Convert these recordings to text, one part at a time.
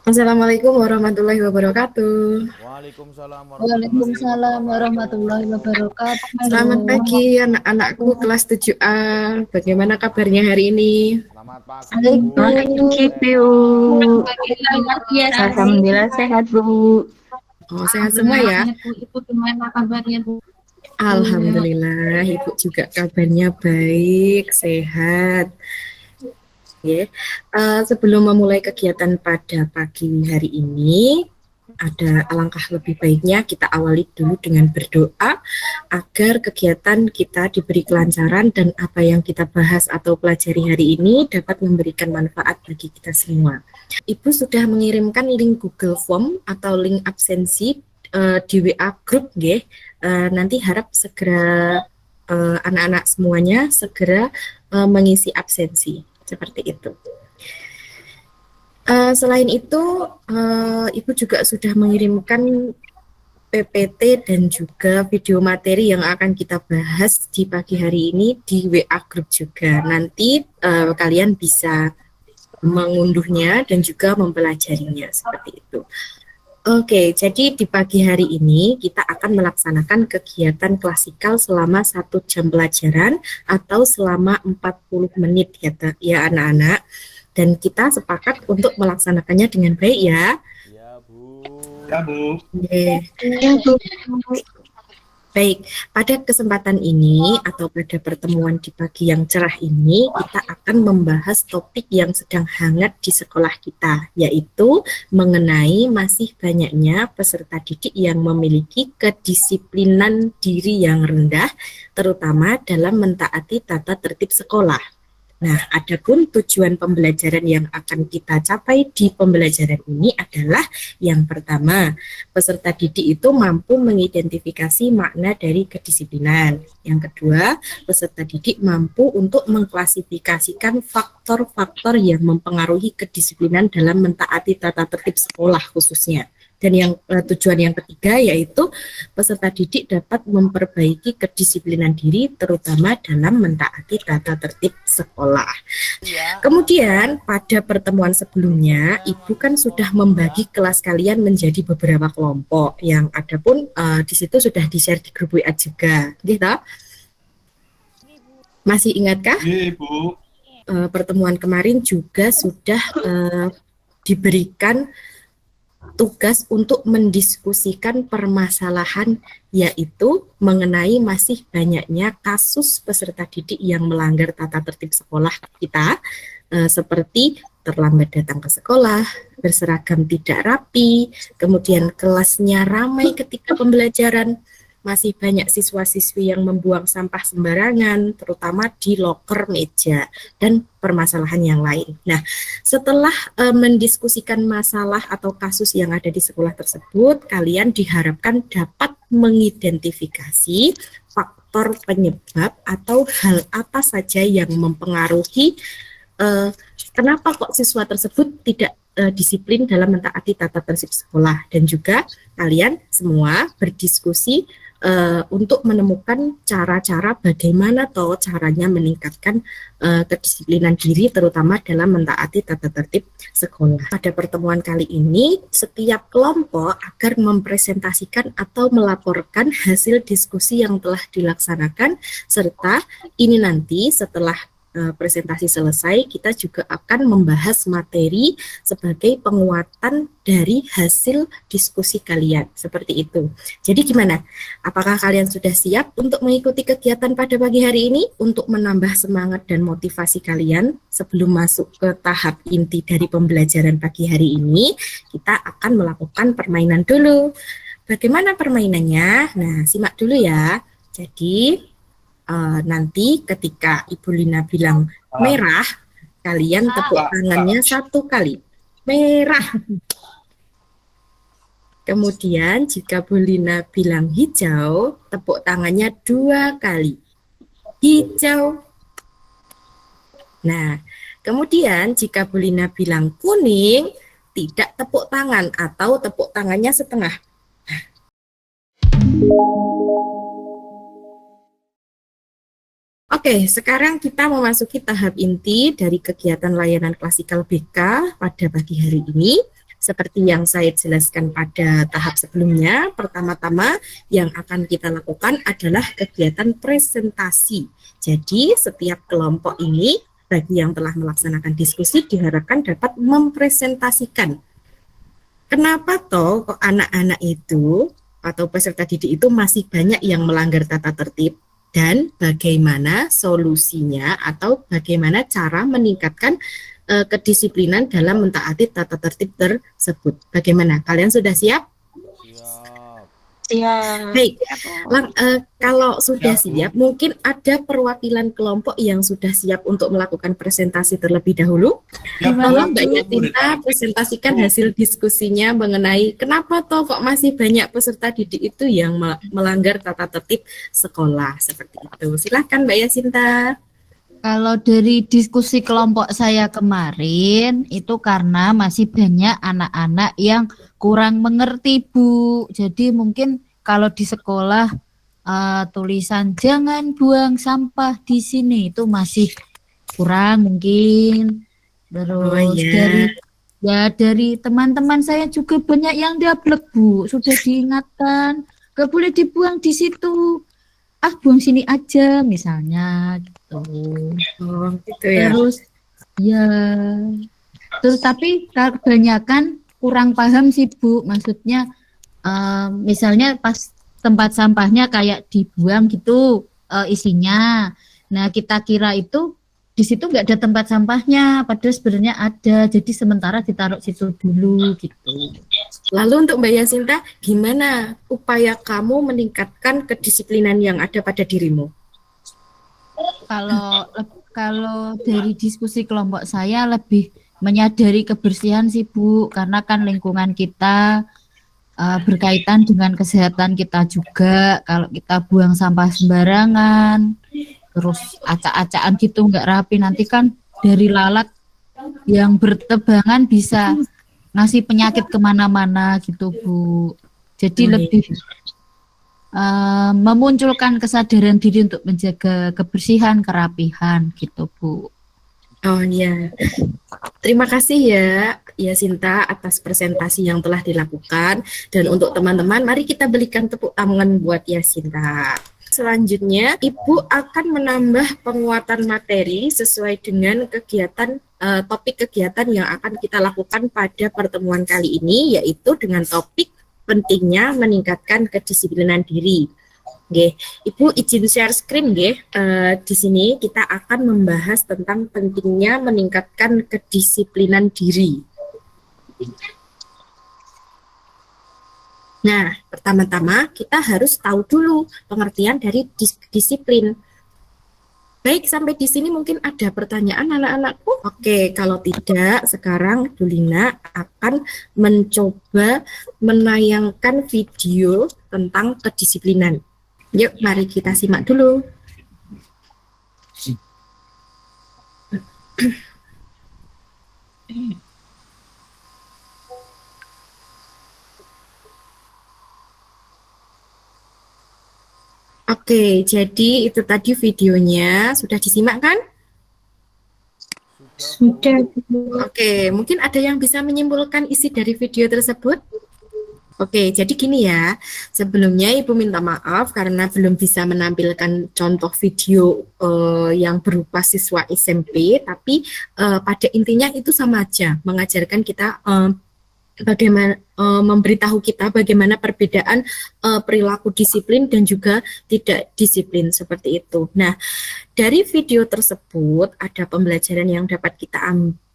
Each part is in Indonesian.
Assalamualaikum warahmatullahi wabarakatuh. Waalaikumsalam warahmatullahi wabarakatuh. Selamat pagi anak-anakku kelas 7A. Bagaimana kabarnya hari ini? Pagi, Bu. Alhamdulillah sehat, Bu. Oh, sehat semua ya? Ibu gimana kabarnya, Bu? Alhamdulillah, Ibu juga kabarnya baik, sehat. Ya. Sebelum memulai kegiatan pada pagi hari ini, ada alangkah lebih baiknya kita awali dulu dengan berdoa agar kegiatan kita diberi kelancaran dan apa yang kita bahas atau pelajari hari ini dapat memberikan manfaat bagi kita semua. Ibu sudah mengirimkan link Google Form atau link absensi di WA Group, nggih. Nanti harap segera anak-anak semuanya segera mengisi absensi. Seperti itu. Selain itu, Ibu juga sudah mengirimkan PPT dan juga video materi yang akan kita bahas di pagi hari ini di WA Group juga. Nanti kalian bisa mengunduhnya dan juga mempelajarinya seperti itu. Oke, jadi di pagi hari ini kita akan melaksanakan kegiatan klasikal selama 1 jam pelajaran atau selama 40 menit ya anak-anak. Dan kita sepakat untuk melaksanakannya dengan baik ya. Ya, Bu. Ya, Bu. Ya, Bu. Baik, pada kesempatan ini atau pada pertemuan di pagi yang cerah ini, kita akan membahas topik yang sedang hangat di sekolah kita, yaitu mengenai masih banyaknya peserta didik yang memiliki kedisiplinan diri yang rendah, terutama dalam mentaati tata tertib sekolah. Nah, adapun tujuan pembelajaran yang akan kita capai di pembelajaran ini adalah yang pertama, peserta didik itu mampu mengidentifikasi makna dari kedisiplinan. Yang kedua, peserta didik mampu untuk mengklasifikasikan faktor-faktor yang mempengaruhi kedisiplinan dalam mentaati tata tertib sekolah khususnya. Dan yang tujuan yang ketiga yaitu peserta didik dapat memperbaiki kedisiplinan diri terutama dalam mentaati tata tertib sekolah. Kemudian pada pertemuan sebelumnya Ibu kan sudah membagi kelas kalian menjadi beberapa kelompok yang ada pun di situ sudah di-share di grup WA juga, gitu. Masih ingatkah? Iya, Bu. Pertemuan kemarin juga sudah diberikan tugas untuk mendiskusikan permasalahan yaitu mengenai masih banyaknya kasus peserta didik yang melanggar tata tertib sekolah kita seperti terlambat datang ke sekolah, berseragam tidak rapi, kemudian kelasnya ramai ketika pembelajaran, masih banyak siswa-siswi yang membuang sampah sembarangan, terutama di loker meja, dan permasalahan yang lain. Nah, setelah mendiskusikan masalah atau kasus yang ada di sekolah tersebut, kalian diharapkan dapat mengidentifikasi faktor penyebab atau hal apa saja yang mempengaruhi kenapa kok siswa tersebut tidak disiplin dalam mentaati tata tertib sekolah, dan juga kalian semua berdiskusi untuk menemukan cara-cara bagaimana toh caranya meningkatkan kedisiplinan diri terutama dalam mentaati tata tertib sekolah. Pada pertemuan kali ini setiap kelompok agar mempresentasikan atau melaporkan hasil diskusi yang telah dilaksanakan, serta ini nanti setelah presentasi selesai, kita juga akan membahas materi sebagai penguatan dari hasil diskusi kalian. Seperti itu. Jadi gimana? Apakah kalian sudah siap untuk mengikuti kegiatan pada pagi hari ini untuk menambah semangat dan motivasi kalian sebelum masuk ke tahap inti dari pembelajaran pagi hari ini? Kita akan melakukan permainan dulu. Bagaimana permainannya? Nah, simak dulu ya. Jadi nanti ketika Ibu Lina bilang merah, kalian tepuk tangannya 1 kali. Merah. Kemudian jika Bu Lina bilang hijau, tepuk tangannya 2 kali. Hijau. Nah, kemudian jika Bu Lina bilang kuning, tidak tepuk tangan atau tepuk tangannya setengah. Oke, sekarang kita memasuki tahap inti dari kegiatan layanan klasikal BK pada pagi hari ini. Seperti yang saya jelaskan pada tahap sebelumnya, pertama-tama yang akan kita lakukan adalah kegiatan presentasi. Jadi, setiap kelompok ini, bagi yang telah melaksanakan diskusi, diharapkan dapat mempresentasikan. Kenapa toh kok anak-anak itu atau peserta didik itu masih banyak yang melanggar tata tertib? Dan bagaimana solusinya atau bagaimana cara meningkatkan kedisiplinan dalam mentaati tata tertib tersebut. Bagaimana? Kalian sudah siap? Siap. Baik, kalau sudah siap, mungkin ada perwakilan kelompok yang sudah siap untuk melakukan presentasi terlebih dahulu. Tolong Mbak Yatinta presentasikan hasil diskusinya mengenai kenapa toh kok masih banyak peserta didik itu yang melanggar tata tertib sekolah seperti itu. Silahkan Mbak Yasinta. Kalau dari diskusi kelompok saya kemarin, itu karena masih banyak anak-anak yang kurang mengerti, Bu. Jadi mungkin kalau di sekolah tulisan jangan buang sampah di sini itu masih kurang mungkin. Terus dari teman-teman saya juga banyak yang dablek, Bu. Sudah diingatkan, gak boleh dibuang di situ. Buang sini aja misalnya gitu. Oh, gitu ya. Terus tapi kebanyakan kurang paham sih Bu, maksudnya misalnya pas tempat sampahnya kayak dibuang gitu isinya. Nah, kita kira itu di situ nggak ada tempat sampahnya, padahal sebenarnya ada. Jadi sementara ditaruh situ dulu gitu. Lalu untuk Mbak Yasinta, gimana upaya kamu meningkatkan kedisiplinan yang ada pada dirimu? Kalau dari diskusi kelompok saya lebih menyadari kebersihan sih Bu, karena kan lingkungan kita berkaitan dengan kesehatan kita juga. Kalau kita buang sampah sembarangan, terus acak-acakan gitu nggak rapi, nanti kan dari lalat yang bertebangan bisa ngasih penyakit kemana-mana gitu Bu. Jadi lebih memunculkan kesadaran diri untuk menjaga kebersihan, kerapihan gitu Bu. Oh iya, terima kasih ya Sinta atas presentasi yang telah dilakukan. Dan untuk teman-teman, mari kita berikan tepuk tangan buat Yasinta. Selanjutnya, Ibu akan menambah penguatan materi sesuai dengan kegiatan topik kegiatan yang akan kita lakukan pada pertemuan kali ini, yaitu dengan topik pentingnya meningkatkan kedisiplinan diri. Oke, Ibu izin share screen nggih. Di sini kita akan membahas tentang pentingnya meningkatkan kedisiplinan diri. Nah, pertama-tama kita harus tahu dulu pengertian dari disiplin. Baik, sampai di sini mungkin ada pertanyaan anak-anakku? Oke, kalau tidak, sekarang Dulina akan mencoba menayangkan video tentang kedisiplinan. Yuk, mari kita simak dulu. Oke, jadi itu tadi videonya. Sudah disimak kan? Sudah. Oke, mungkin ada yang bisa menyimpulkan isi dari video tersebut? Oke, jadi gini ya. Sebelumnya Ibu minta maaf karena belum bisa menampilkan contoh video yang berupa siswa SMP, tapi pada intinya itu sama aja, mengajarkan kita bagaimana memberitahu kita bagaimana perbedaan perilaku disiplin dan juga tidak disiplin seperti itu. Nah, dari video tersebut ada pembelajaran yang dapat kita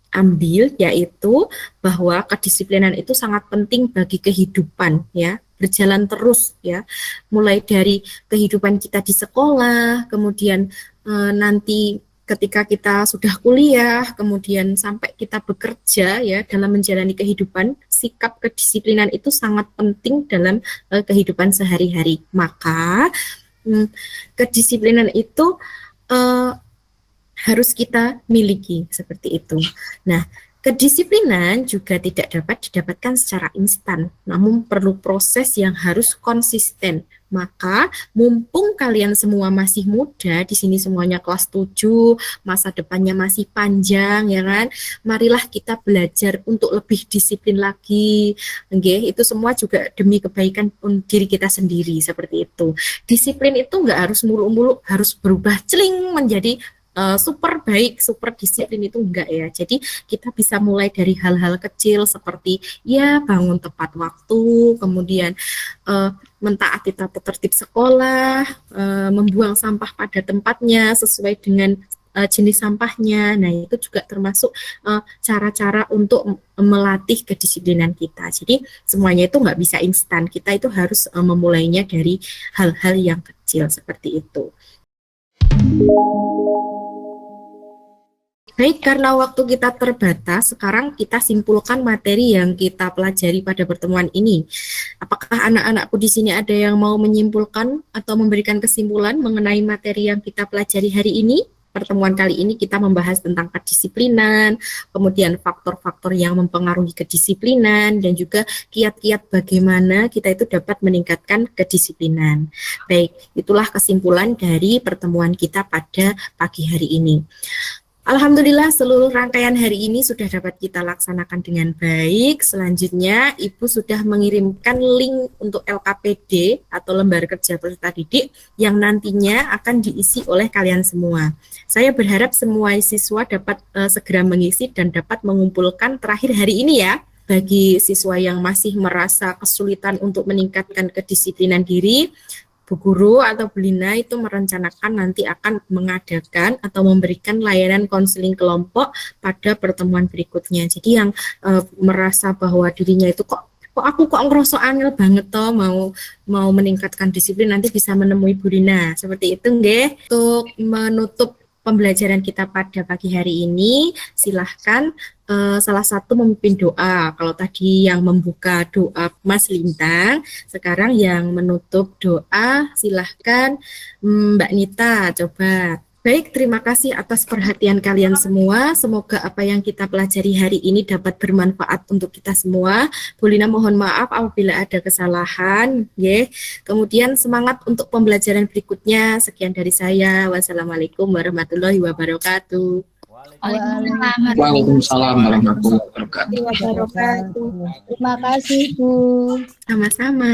ambil, yaitu bahwa kedisiplinan itu sangat penting bagi kehidupan ya. berjalan terus ya, mulai dari kehidupan kita di sekolah, kemudian nanti ketika kita sudah kuliah, kemudian sampai kita bekerja ya, dalam menjalani kehidupan, sikap kedisiplinan itu sangat penting dalam kehidupan sehari-hari. Maka kedisiplinan itu harus kita miliki seperti itu. Nah, kedisiplinan juga tidak dapat didapatkan secara instan, namun perlu proses yang harus konsisten. Maka mumpung kalian semua masih muda, di sini semuanya kelas 7, masa depannya masih panjang ya kan. Marilah kita belajar untuk lebih disiplin lagi. Nggih, itu semua juga demi kebaikan diri kita sendiri seperti itu. Disiplin itu enggak harus mulu-mulu harus berubah celing menjadi super baik, super disiplin, itu enggak ya. Jadi kita bisa mulai dari hal-hal kecil seperti ya bangun tepat waktu, kemudian mentaati tata tertib sekolah, membuang sampah pada tempatnya sesuai dengan jenis sampahnya. Nah, itu juga termasuk cara-cara untuk melatih kedisiplinan kita. Jadi semuanya itu nggak bisa instan. Kita itu harus memulainya dari hal-hal yang kecil seperti itu. Baik, karena waktu kita terbatas, sekarang kita simpulkan materi yang kita pelajari pada pertemuan ini. Apakah anak-anakku di sini ada yang mau menyimpulkan atau memberikan kesimpulan mengenai materi yang kita pelajari hari ini? Pertemuan kali ini kita membahas tentang kedisiplinan, kemudian faktor-faktor yang mempengaruhi kedisiplinan, dan juga kiat-kiat bagaimana kita itu dapat meningkatkan kedisiplinan. Baik, itulah kesimpulan dari pertemuan kita pada pagi hari ini. Alhamdulillah seluruh rangkaian hari ini sudah dapat kita laksanakan dengan baik. Selanjutnya Ibu sudah mengirimkan link untuk LKPD atau lembar kerja peserta didik yang nantinya akan diisi oleh kalian semua. Saya berharap semua siswa dapat segera mengisi dan dapat mengumpulkan terakhir hari ini ya. Bagi siswa yang masih merasa kesulitan untuk meningkatkan kedisiplinan diri, Bu Guru atau Bu Lina itu merencanakan nanti akan mengadakan atau memberikan layanan konseling kelompok pada pertemuan berikutnya. Jadi yang merasa bahwa dirinya itu kok aku ngerasa angel banget toh mau meningkatkan disiplin, nanti bisa menemui Bu Lina. Seperti itu nggih. Untuk menutup pembelajaran kita pada pagi hari ini, silahkan salah satu memimpin doa. Kalau tadi yang membuka doa Mas Lintang, sekarang yang menutup doa silahkan Mbak Nita, coba. Baik, terima kasih atas perhatian kalian semua. Semoga apa yang kita pelajari hari ini dapat bermanfaat untuk kita semua. Bu Lina mohon maaf apabila ada kesalahan. Kemudian semangat untuk pembelajaran berikutnya. Sekian dari saya. Wassalamualaikum warahmatullahi wabarakatuh. Waalaikumsalam warahmatullahi wabarakatuh. Terima kasih, Bu. Sama-sama.